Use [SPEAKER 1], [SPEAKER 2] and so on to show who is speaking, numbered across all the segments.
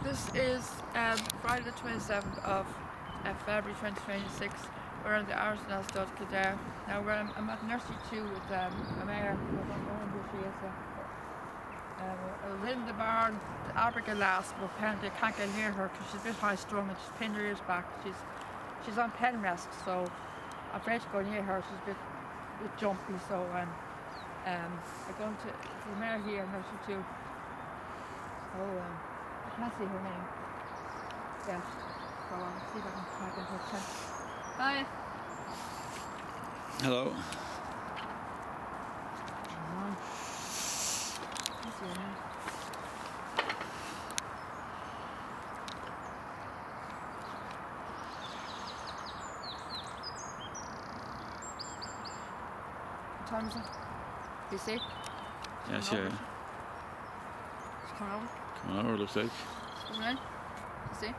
[SPEAKER 1] This is Friday the 27th of February 2026. We're on the Arsenal Stud Kildare. Now I'm at nursery 2 with Mare. I don't know who she is. I was in the barn, the Abigail last, but apparently I can't get near her because she's a bit high strung and she's pinned her ears back. She's on pen rest, so I'm afraid to go near her. She's a bit jumpy, so I'm going to the Mare here, nursery 2. So I can't see her name. Yes. So I'll see if I can try to get her. Hi.
[SPEAKER 2] Hello.
[SPEAKER 1] What's your name? What time is it? You see?
[SPEAKER 2] Yeah, sure.
[SPEAKER 1] She's coming over.
[SPEAKER 2] Coming over, looks like.
[SPEAKER 1] Coming in. You see?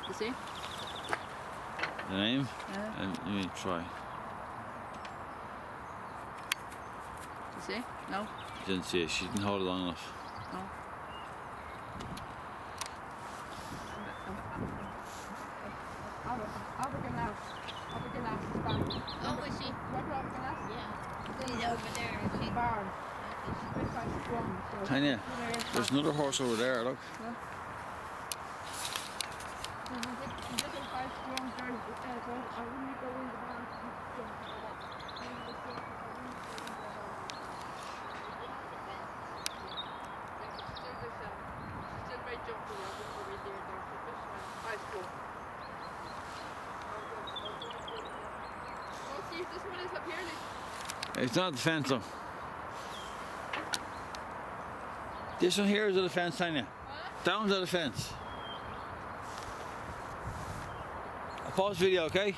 [SPEAKER 1] You see?
[SPEAKER 2] The name?
[SPEAKER 1] Yeah.
[SPEAKER 2] Let me try.
[SPEAKER 1] You see? No?
[SPEAKER 2] Didn't see it. She didn't hold it long enough.
[SPEAKER 1] No.
[SPEAKER 3] Oh, is she? Yeah. She's over there. She's
[SPEAKER 1] Barn.
[SPEAKER 2] Tanya, there's another horse over there, look.
[SPEAKER 1] This one is up here, like.
[SPEAKER 2] It's not the fence though. This one here is at the fence, Tanya.
[SPEAKER 1] What?
[SPEAKER 2] That one's at the fence. I'll pause the video, okay?